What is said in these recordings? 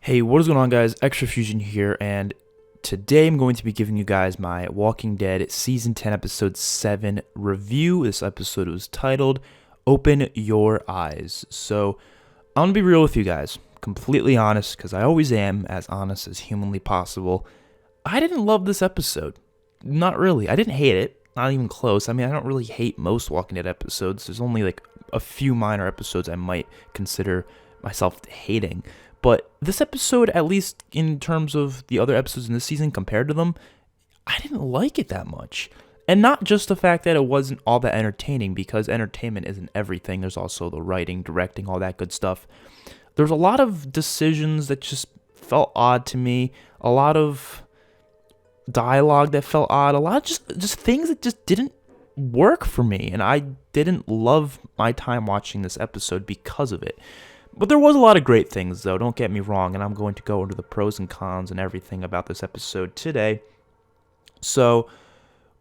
Hey, what is going on, guys? XpertFusion here, and today I'm going to be giving you guys my Walking Dead Season 10 Episode 7 review. This episode was titled, Open Your Eyes. So, I'm going to be real with you guys, completely honest, because I always am as honest as humanly possible. I didn't love this episode. Not really. I didn't hate it. Not even close. I mean, I don't really hate most Walking Dead episodes. There's only like a few minor episodes I might consider myself hating. But this episode, at least in terms of the other episodes in this season compared to them, I didn't like it that much. And not just the fact that it wasn't all that entertaining, because entertainment isn't everything. There's also the writing, directing, all that good stuff. There's a lot of decisions that just felt odd to me. A lot of dialogue that felt odd. A lot of just things that just didn't work for me. And I didn't love my time watching this episode because of it. But there was a lot of great things, though, don't get me wrong, and I'm going to go into the pros and cons and everything about this episode today. So,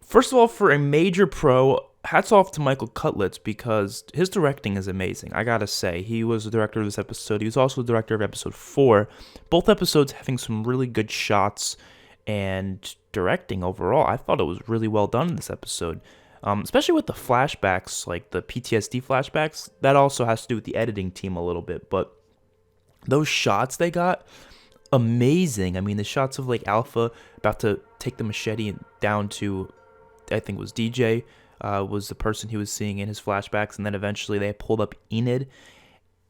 first of all, for a major pro, hats off to Michael Cutlitz, because his directing is amazing, I gotta say. He was the director of this episode. He was also the director of episode 4. Both episodes having some really good shots and directing overall. I thought it was really well done in this episode. Especially with the flashbacks, like the PTSD flashbacks, that also has to do with the editing team a little bit, but those shots they got, amazing. I mean, the shots of like Alpha about to take the machete down to, I think it was DJ, was the person he was seeing in his flashbacks, and then eventually they pulled up Enid.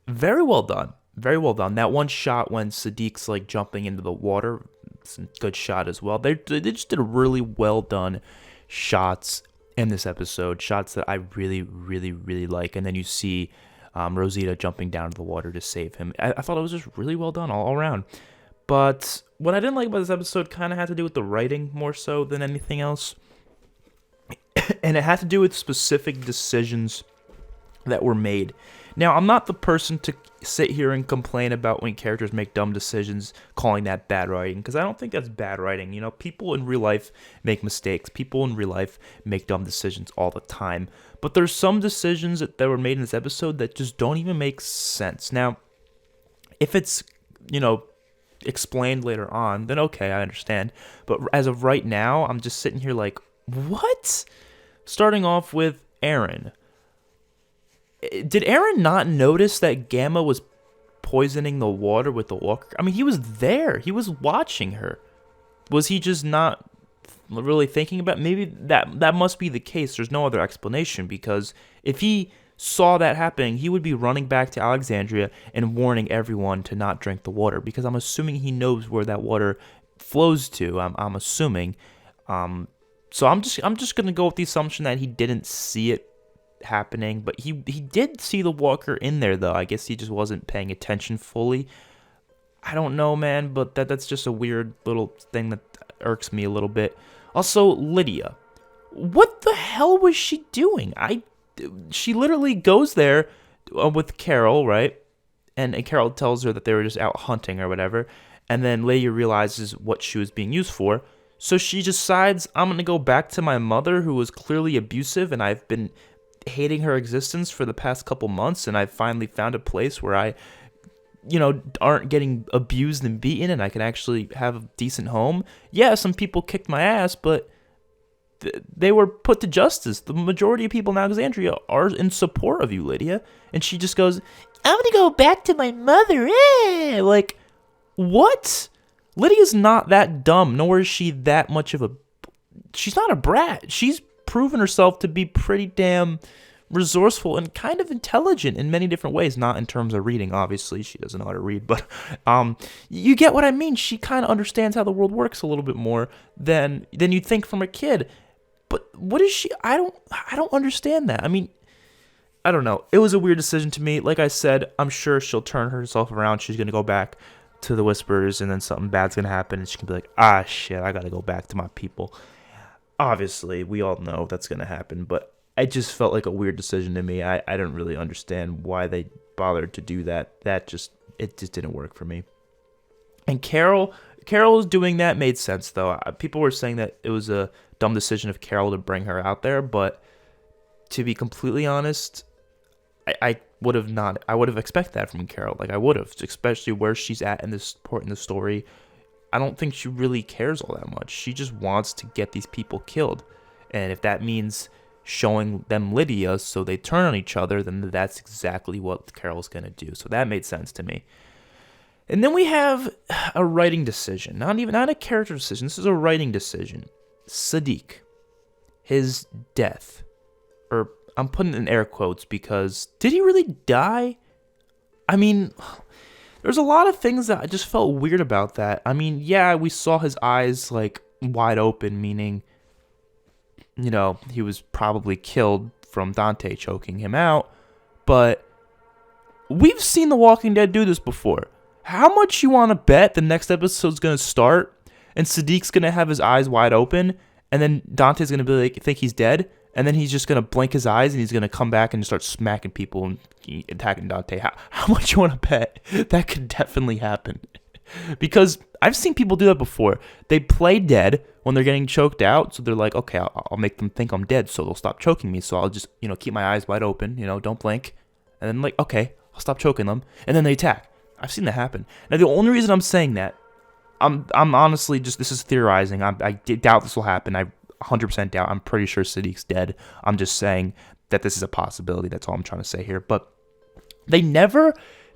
Very well done. Very well done. That one shot when Siddiq's like jumping into the water, it's a good shot as well. They just did a really well done shots in this episode, shots that I really, really, really like. And then you see Rosita jumping down to the water to save him. I thought it was just really well done all around. But what I didn't like about this episode kind of had to do with the writing more so than anything else. And it had to do with specific decisions that were made. Now, I'm not the person to sit here and complain about when characters make dumb decisions, calling that bad writing, because I don't think that's bad writing. You know, people in real life make mistakes. People in real life make dumb decisions all the time. But there's some decisions that were made in this episode that just don't even make sense. Now, if it's, explained later on, then okay, I understand. But as of right now, I'm just sitting here like, what? Starting off with Aaron. Did Aaron not notice that Gamma was poisoning the water with the walker? I mean, he was there. He was watching her. Was he just not really thinking about it? Maybe that must be the case. There's no other explanation, because if he saw that happening, he would be running back to Alexandria and warning everyone to not drink the water, because I'm assuming he knows where that water flows to. I'm assuming. So I'm just going to go with the assumption that he didn't see it happening, but he did see the walker in there, though. I guess he just wasn't paying attention fully. I don't know, man, but that's just a weird little thing that irks me a little bit. Also, Lydia, what the hell was she doing? She literally goes there with Carol, right? And Carol tells her that they were just out hunting or whatever, and then Lydia realizes what she was being used for. So she decides, I'm gonna go back to my mother, who was clearly abusive, and I've been hating her existence for the past couple months, and I finally found a place where I, aren't getting abused and beaten, and I can actually have a decent home. Yeah, some people kicked my ass, but they were put to justice. The majority of people in Alexandria are in support of you, Lydia. And she just goes, I'm gonna go back to my mother. Like, what? Lydia's not that dumb, nor is she that much of a... She's not a brat. She's proven herself to be pretty damn resourceful and kind of intelligent in many different ways. Not in terms of reading, obviously. She doesn't know how to read, but you get what I mean. She kind of understands how the world works a little bit more than you'd think from a kid. But what is she? I don't understand that. I mean, I don't know. It was a weird decision to me. Like I said, I'm sure she'll turn herself around. She's going to go back to the Whispers, and then something bad's going to happen, and she can be like, shit, I got to go back to my people. Obviously, we all know that's going to happen, but it just felt like a weird decision to me. I didn't really understand why they bothered to do that. It just didn't work for me. And Carol's doing that made sense, though. People were saying that it was a dumb decision of Carol to bring her out there, but to be completely honest, I would have expected that from Carol. Like, I would have, especially where she's at in this part in the story. I don't think she really cares all that much. She just wants to get these people killed. And if that means showing them Lydia so they turn on each other, then that's exactly what Carol's going to do. So that made sense to me. And then we have a writing decision. Not a character decision. This is a writing decision. Siddiq. His death. Or I'm putting it in air quotes because did he really die? I mean, there's a lot of things that I just felt weird about that. I mean, yeah, we saw his eyes like wide open, meaning, you know, he was probably killed from Dante choking him out. But we've seen The Walking Dead do this before. How much you want to bet the next episode's going to start and Siddiq's going to have his eyes wide open and then Dante's going to be like, think he's dead? And then he's just going to blink his eyes and he's going to come back and start smacking people and attacking Dante. How much you want to bet that could definitely happen? Because I've seen people do that before. They play dead when they're getting choked out. So they're like, okay, I'll make them think I'm dead so they'll stop choking me. So I'll just, keep my eyes wide open, don't blink. And then like, okay, I'll stop choking them. And then they attack. I've seen that happen. Now, the only reason I'm saying that, I'm honestly just, this is theorizing. I doubt this will happen. I 100% doubt. I'm pretty sure Siddiq's dead. I'm just saying that this is a possibility. That's all I'm trying to say here. But they never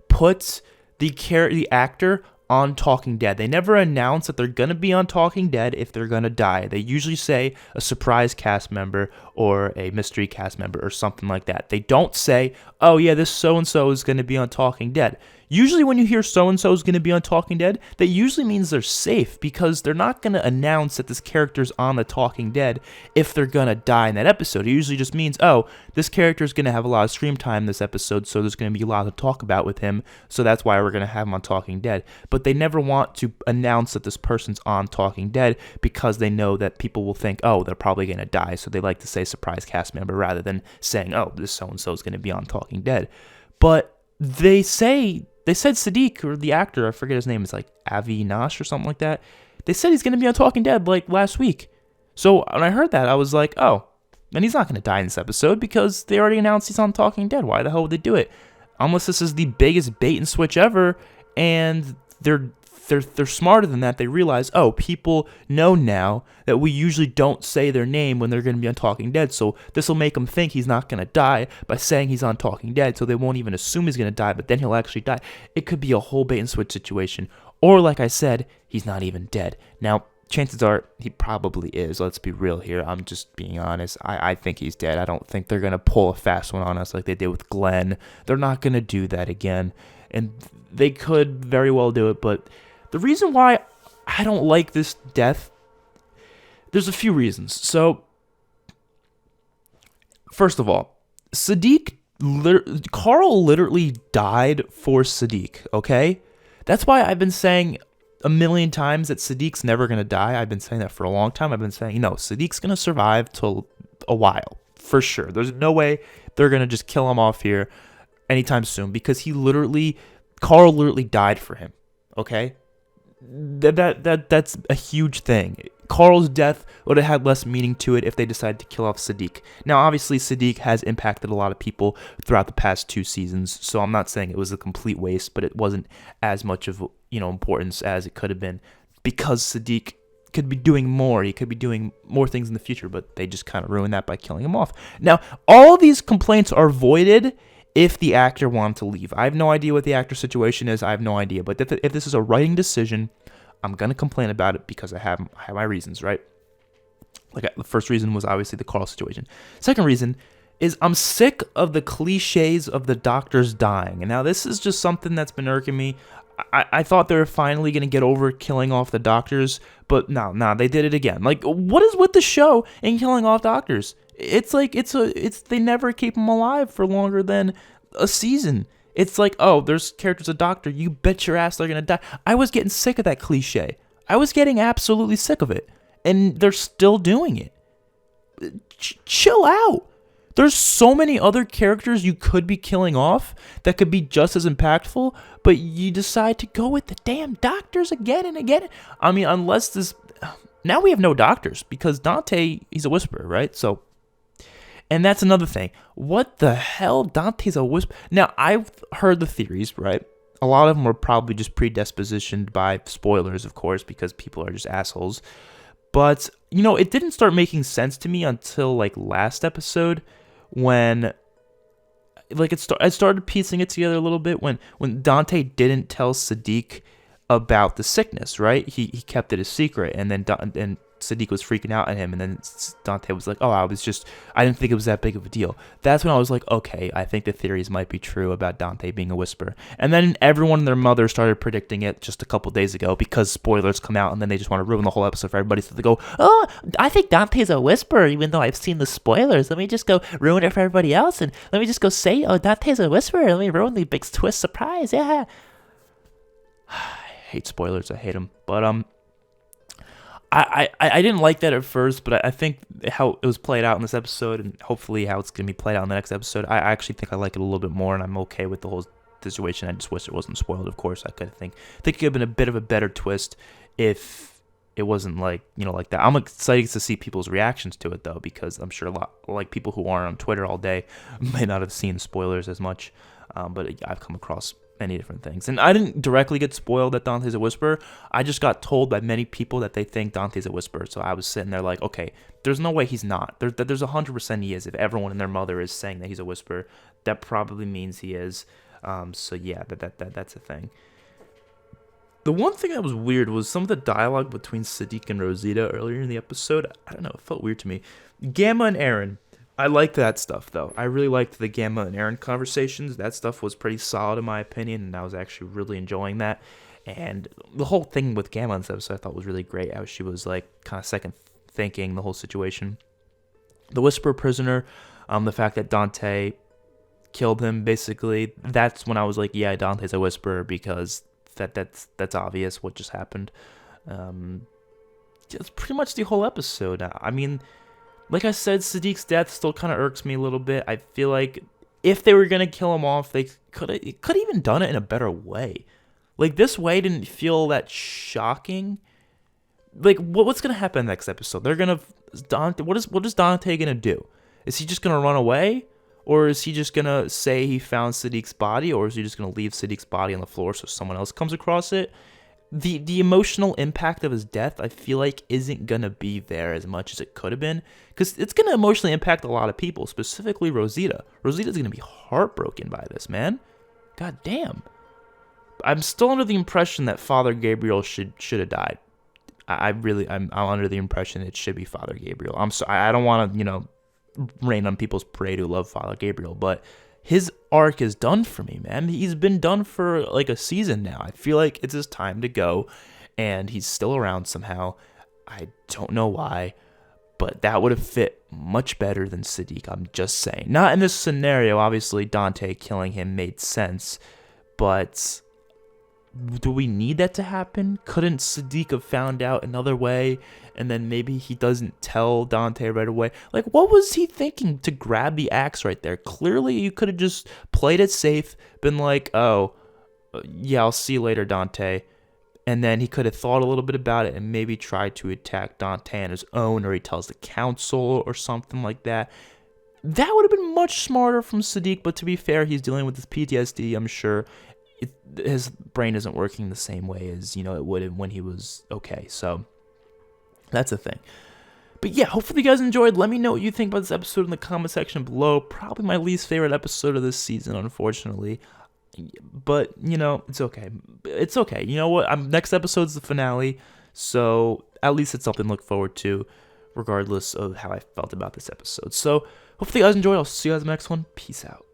put the actor on Talking Dead. They never announce that they're going to be on Talking Dead if they're going to die. They usually say a surprise cast member or a mystery cast member or something like that. They don't say, oh yeah, this so-and-so is going to be on Talking Dead. Usually when you hear so-and-so is going to be on Talking Dead, that usually means they're safe because they're not going to announce that this character's on the Talking Dead if they're going to die in that episode. It usually just means, oh, this character's going to have a lot of screen time this episode, so there's going to be a lot to talk about with him, so that's why we're going to have him on Talking Dead. But they never want to announce that this person's on Talking Dead because they know that people will think, oh, they're probably going to die, so they like to say surprise cast member rather than saying, oh, this so-and-so is going to be on Talking Dead. But they said Siddiq, or the actor, I forget his name, is like Avi Nash or something like that. They said he's going to be on Talking Dead like last week. So when I heard that, I was like, oh, then he's not going to die in this episode because they already announced he's on Talking Dead. Why the hell would they do it? Unless this is the biggest bait and switch ever, and they're smarter than that. They realize, oh, people know now that we usually don't say their name when they're going to be on Talking Dead, so this will make them think he's not going to die by saying he's on Talking Dead, so they won't even assume he's going to die, but then he'll actually die. It could be a whole bait and switch situation, or like I said, he's not even dead. Now, chances are he probably is. Let's be real here. I'm just being honest. I think he's dead. I don't think they're going to pull a fast one on us like they did with Glenn. They're not going to do that again, and they could very well do it, but the reason why I don't like this death, there's a few reasons. So, first of all, Carl literally died for Siddiq, okay? That's why I've been saying a million times that Siddiq's never going to die. I've been saying that for a long time. I've been saying, Siddiq's going to survive till a while, for sure. There's no way they're going to just kill him off here anytime soon because Carl literally died for him, okay? That's a huge thing. Carl's death would have had less meaning to it if they decided to kill off Siddiq. Now, obviously, Siddiq has impacted a lot of people throughout the past 2 seasons, so I'm not saying it was a complete waste, but it wasn't as much of importance as it could have been because Siddiq could be doing more. He could be doing more things in the future, but they just kind of ruined that by killing him off. Now, all these complaints are voided if the actor wanted to leave. I have no idea what the actor situation is. I have no idea. But if this is a writing decision, I'm going to complain about it because I have my reasons, right? Like, the first reason was obviously the Carl situation. Second reason is I'm sick of the cliches of the doctors dying. And now this is just something that's been irking me. I thought they were finally going to get over killing off the doctors, but no, they did it again. Like, what is with the show and killing off doctors? It's like, they never keep them alive for longer than a season. It's like, oh, there's characters a doctor, you bet your ass they're going to die. I was getting sick of that cliche. I was getting absolutely sick of it. And they're still doing it. Chill out. There's so many other characters you could be killing off that could be just as impactful, but you decide to go with the damn doctors again and again. I mean, unless now we have no doctors because Dante, he's a whisperer, right? So And that's another thing. What the hell? Dante's a whisper. Now, I've heard the theories, right? A lot of them were probably just predispositioned by spoilers, of course, because people are just assholes. But, it didn't start making sense to me until, last episode when, I started piecing it together a little bit when Dante didn't tell Siddiq about the sickness, right? He kept it a secret, and then Siddiq was freaking out at him, and then Dante was like, oh, I didn't think it was that big of a deal. That's when I was like, okay, I think the theories might be true about Dante being a whisper. And then everyone and their mother started predicting it just a couple days ago because spoilers come out, and then they just want to ruin the whole episode for everybody. So they go, oh, I think Dante's a whisper, even though I've seen the spoilers. Let me just go ruin it for everybody else, and let me just go say, oh, Dante's a whisper. Let me ruin the big twist surprise. Yeah. I hate spoilers. I hate them. But, I didn't like that at first, but I think how it was played out in this episode, and hopefully how it's going to be played out in the next episode, I actually think I like it a little bit more, and I'm okay with the whole situation. I just wish it wasn't spoiled, of course. I think it could have been a bit of a better twist if it wasn't like that. I'm excited to see people's reactions to it, though, because I'm sure a lot, people who aren't on Twitter all day may not have seen spoilers as much, but I've come across many different things. And I didn't directly get spoiled that Dante's a whisperer. I just got told by many people that they think Dante's a whisperer. So I was sitting there like, okay, there's no way he's not. There's 100% he is. If everyone and their mother is saying that he's a whisperer, that probably means he is. So yeah, that's a thing. The one thing that was weird was some of the dialogue between Siddiq and Rosita earlier in the episode. I don't know, it felt weird to me. Gamma and Aaron. I liked that stuff, though. I really liked the Gamma and Aaron conversations. That stuff was pretty solid, in my opinion, and I was actually really enjoying that. And the whole thing with Gamma in this episode I thought was really great, how she was, kind of second-thinking the whole situation. The Whisper Prisoner, the fact that Dante killed him, basically, that's when I was like, yeah, Dante's a Whisperer, because that's obvious what just happened. That's pretty much the whole episode. I mean, like I said, Sadik's death still kind of irks me a little bit. I feel like if they were going to kill him off, they could have even done it in a better way. This way didn't feel that shocking. What's going to happen next episode? They're going to... Dante. What is Dante going to do? Is he just going to run away? Or is he just going to say he found Siddiq's body? Or is he just going to leave Siddiq's body on the floor so someone else comes across it? The emotional impact of his death, I feel like, isn't going to be there as much as it could have been. Because it's going to emotionally impact a lot of people, specifically Rosita. Rosita's going to be heartbroken by this, man. God damn. I'm still under the impression that Father Gabriel should have died. I'm under the impression it should be Father Gabriel. I'm sorry, I don't want to, rain on people's parade who love Father Gabriel, but his arc is done for me, man. He's been done for a season now. I feel like it's his time to go, and he's still around somehow. I don't know why, but that would have fit much better than Siddiq. I'm just saying. Not in this scenario. Obviously, Dante killing him made sense, but do we need that to happen? Couldn't Siddiq have found out another way, and then maybe he doesn't tell Dante right away? What was he thinking to grab the axe right there? Clearly, you could have just played it safe, been like, oh, yeah, I'll see you later, Dante. And then he could have thought a little bit about it and maybe tried to attack Dante on his own, or he tells the council or something like that. That would have been much smarter from Siddiq, but to be fair, he's dealing with his PTSD, I'm sure. His brain isn't working the same way as, it would have when he was okay. So that's a thing. But yeah, hopefully you guys enjoyed. Let me know what you think about this episode in the comment section below. Probably my least favorite episode of this season, unfortunately. But, it's okay. It's okay. You know what? Next episode's the finale. So at least it's something to look forward to, regardless of how I felt about this episode. So hopefully you guys enjoyed. I'll see you guys in the next one. Peace out.